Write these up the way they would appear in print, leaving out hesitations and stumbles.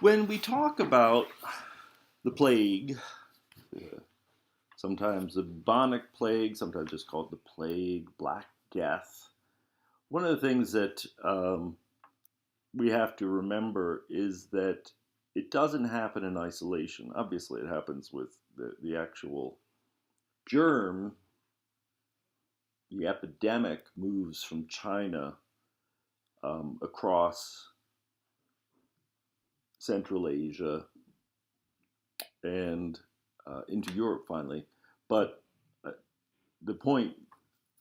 When we talk about the plague, uh, sometimes the bubonic plague, sometimes just called the plague, Black Death, one of the things that we have to remember is that it doesn't happen in isolation. Obviously, it happens with the actual germ. The epidemic moves from China across Central Asia and into Europe finally. But uh, the point,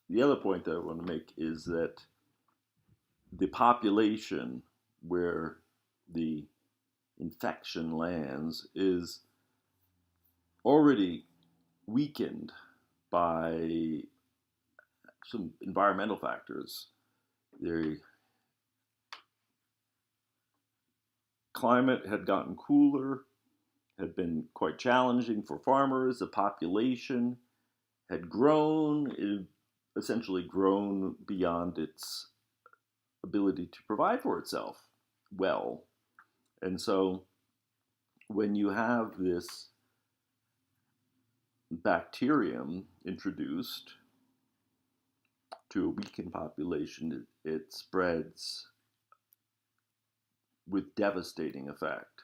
the other point that I want to make is that the population where the infection lands is already weakened by some environmental factors. The climate had gotten cooler, had been quite challenging for farmers. The population had grown, it essentially grown beyond its ability to provide for itself well. And so when you have this bacterium introduced to a weakened population, it spreads with devastating effect.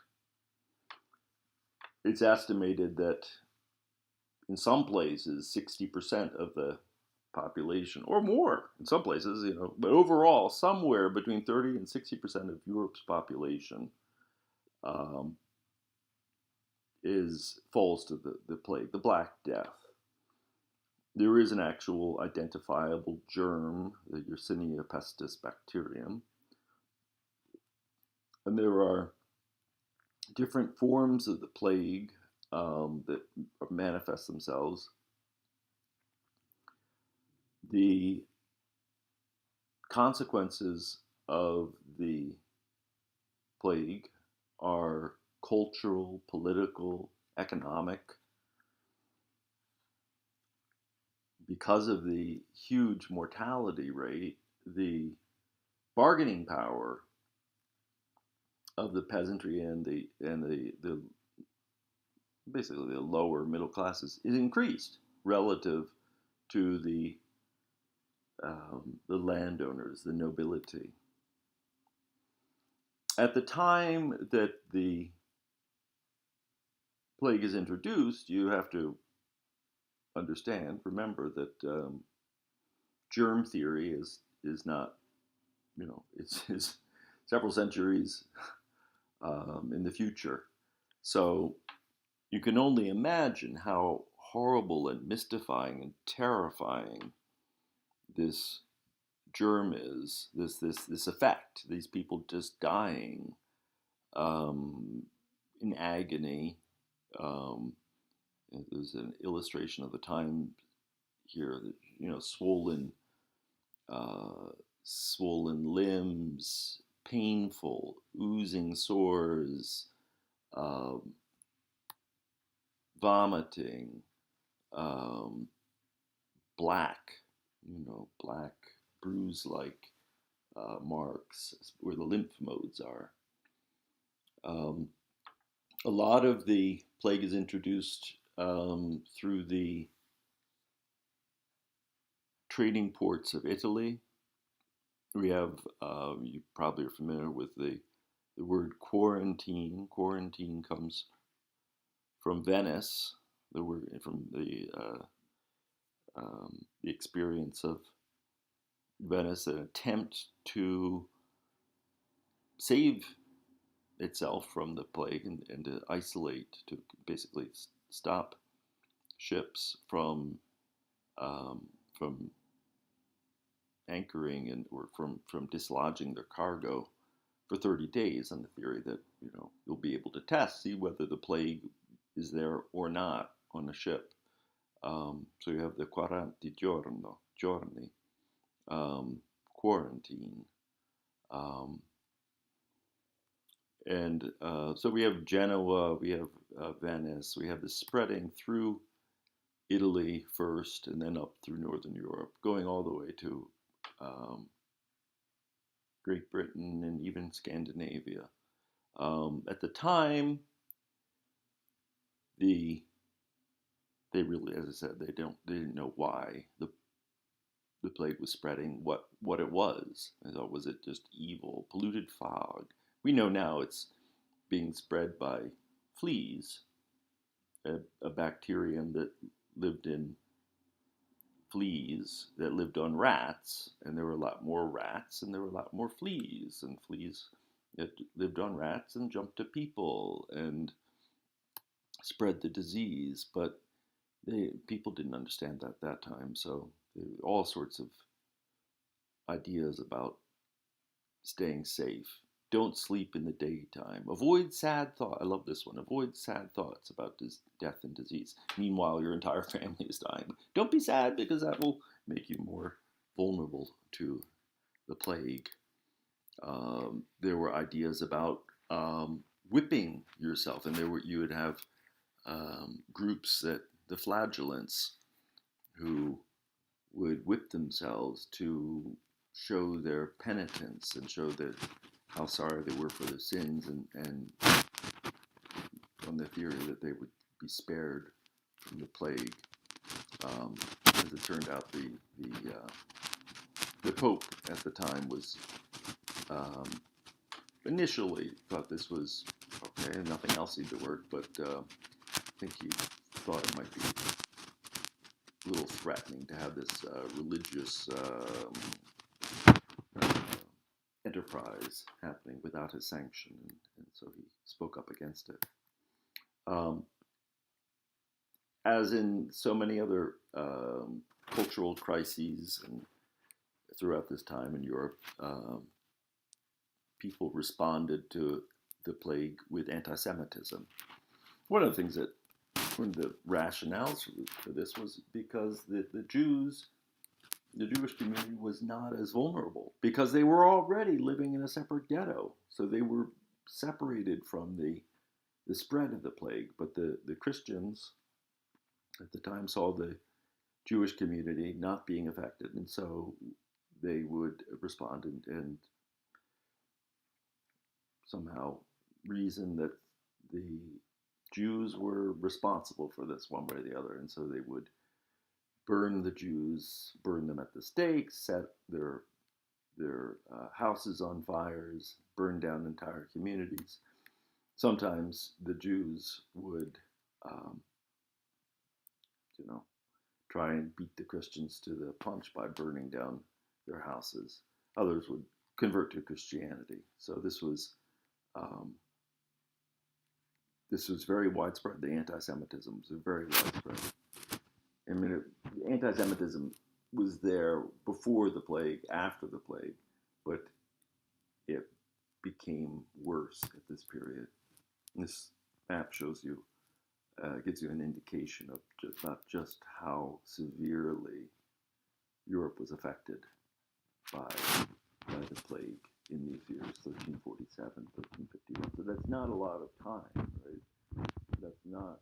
It's estimated that in some places, 60% of the population, or more in some places, but overall, somewhere between 30 and 60% of Europe's population um, falls to the plague, the Black Death. There is an actual identifiable germ, the Yersinia pestis bacterium, and there are different forms of the plague that manifest themselves. The consequences of the plague are cultural, political, economic. Because of the huge mortality rate, the bargaining power of the peasantry and the basically the lower middle classes is increased relative to the landowners, the nobility. At the time that the plague is introduced, you have to remember that germ theory is not, it's several centuries in the future. So you can only imagine how horrible and mystifying and terrifying this germ is. This effect. These people just dying in agony. Um, there's an illustration of the time here. Swollen, uh, swollen limbs, painful, oozing sores, um, vomiting, um, black, black bruise-like marks where the lymph nodes are. Um, a lot of the plague is introduced through the trading ports of Italy. We have, you probably are familiar with the word quarantine. Quarantine comes from Venice, the word from the experience of Venice, an attempt to save itself from the plague and to isolate, to basically stop ships from anchoring or from dislodging their cargo for 30 days on the theory that you'll be able to see whether the plague is there or not on the ship. So you have the giorni, quarantine. Um, and so we have Genoa, we have Venice, we have the spreading through Italy first and then up through Northern Europe, going all the way to um, Great Britain and even Scandinavia. At the time, the they really, as I said, they didn't know why the plague was spreading, what it was. I thought, was it just evil, polluted fog? We know now it's being spread by fleas, a bacterium that lived in fleas that lived on rats, and there were a lot more rats, and there were a lot more fleas, and fleas that lived on rats and jumped to people and spread the disease. But people didn't understand that at that time, so all sorts of ideas about staying safe. Don't sleep in the daytime. Avoid sad thoughts. I love this one. Avoid sad thoughts about death and disease. Meanwhile, your entire family is dying. Don't be sad because that will make you more vulnerable to the plague. There were ideas about whipping yourself, and you would have groups that the flagellants who would whip themselves to show their penitence and show that how sorry they were for their sins, and on the theory that they would be spared from the plague. As it turned out, the Pope at the time was initially thought this was okay, nothing else seemed to work, but I think he thought it might be a little threatening to have this religious enterprise happening without his sanction, and so he spoke up against it. As in so many other cultural crises and throughout this time in Europe, people responded to the plague with anti-Semitism. One of the things that, one of the rationales for this was because the Jews, the Jewish community was not as vulnerable because they were already living in a separate ghetto. So they were separated from the spread of the plague. But the Christians at the time saw the Jewish community not being affected, and so they would respond and somehow reason that the Jews were responsible for this one way or the other, and so they would burn the Jews, burn them at the stake, set their houses on fires, burn down entire communities. Sometimes the Jews would, um, you know, try and beat the Christians to the punch by burning down their houses. Others would convert to Christianity. So um, this was very widespread. The anti-Semitism was very widespread. I mean, anti-Semitism was there before the plague, after the plague, but it became worse at this period. And this map shows you, gives you an indication of not just how severely Europe was affected by the plague in these years, 1347, 1351. So that's not a lot of time, right? That's not,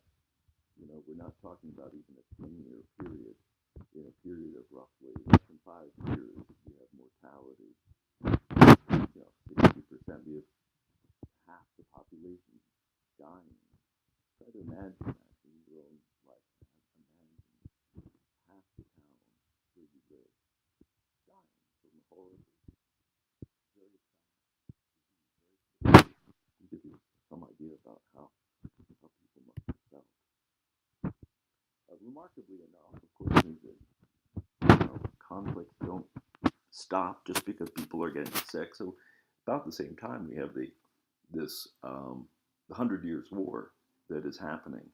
we're not talking about even a 10-year period. In a period of roughly less than 5 years, we have mortality, 60%. We have half the population dying. Try to imagine that in your own life. Imagine half the town where you live dying from a horrible, very sad, give you some idea about how people must have felt. Remarkably enough, of course, conflicts don't stop just because people are getting sick. So about the same time, we have this the 100 Years' War that is happening.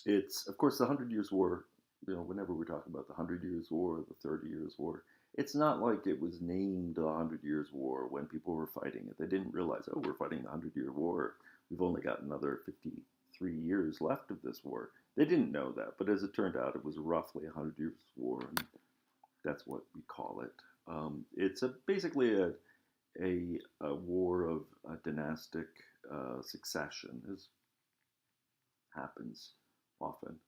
It's, of course, the 100 Years' War. Whenever we're talking about the 100 Years' War, the 30 Years' War, it's not like it was named the 100 Years' War when people were fighting it. They didn't realize, oh, we're fighting the 100-Year War. We've only got another 53 years left of this war. They didn't know that, but as it turned out, it was roughly a 100 Years' War, and that's what we call it. It's basically a war of dynastic succession, as happens often.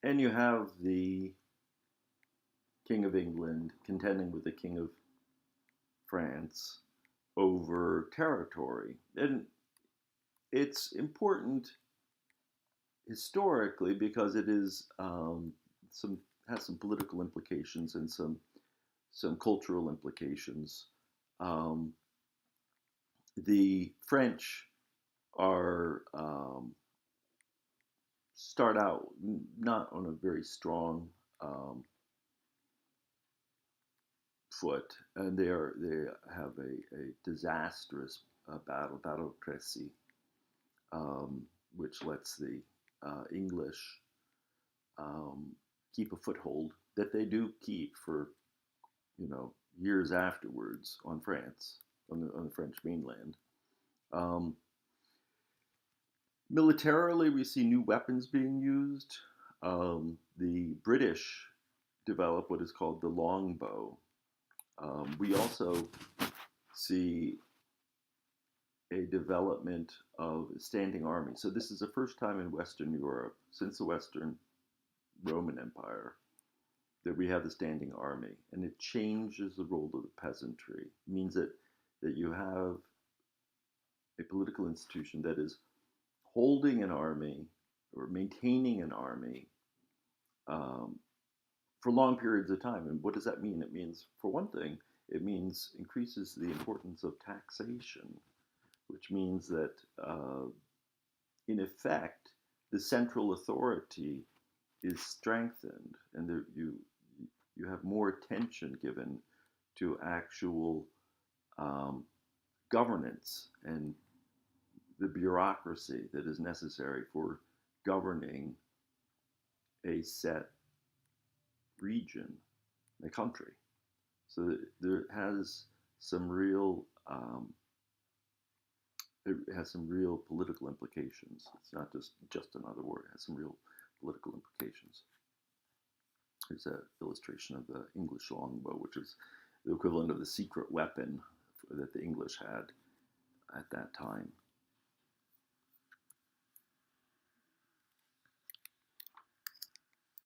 And you have the King of England contending with the King of France over territory. And it's important historically because it is some has some political implications and some cultural implications. Um, the French are start out not on a very strong um, foot, and they have a disastrous battle of Crécy, which lets the English um, keep a foothold that they do keep for years afterwards on France on the French mainland. Um, Militarily, we see new weapons being used. The British develop what is called the longbow. We also see a development of standing army. So this is the first time in Western Europe since the Western Roman Empire that we have the standing army, and it changes the role of the peasantry. It means that you have a political institution that is holding an army or maintaining an army um, for long periods of time. And what does that mean? It means, for one thing, it means increases the importance of taxation, which means that, in effect, the central authority is strengthened, and you have more attention given to actual um, governance and the bureaucracy that is necessary for governing a set region, a country. So there has some real it has some real political implications. It's not just another word. It has some real political implications. Here's an illustration of the English longbow, which is the equivalent of the secret weapon that the English had at that time.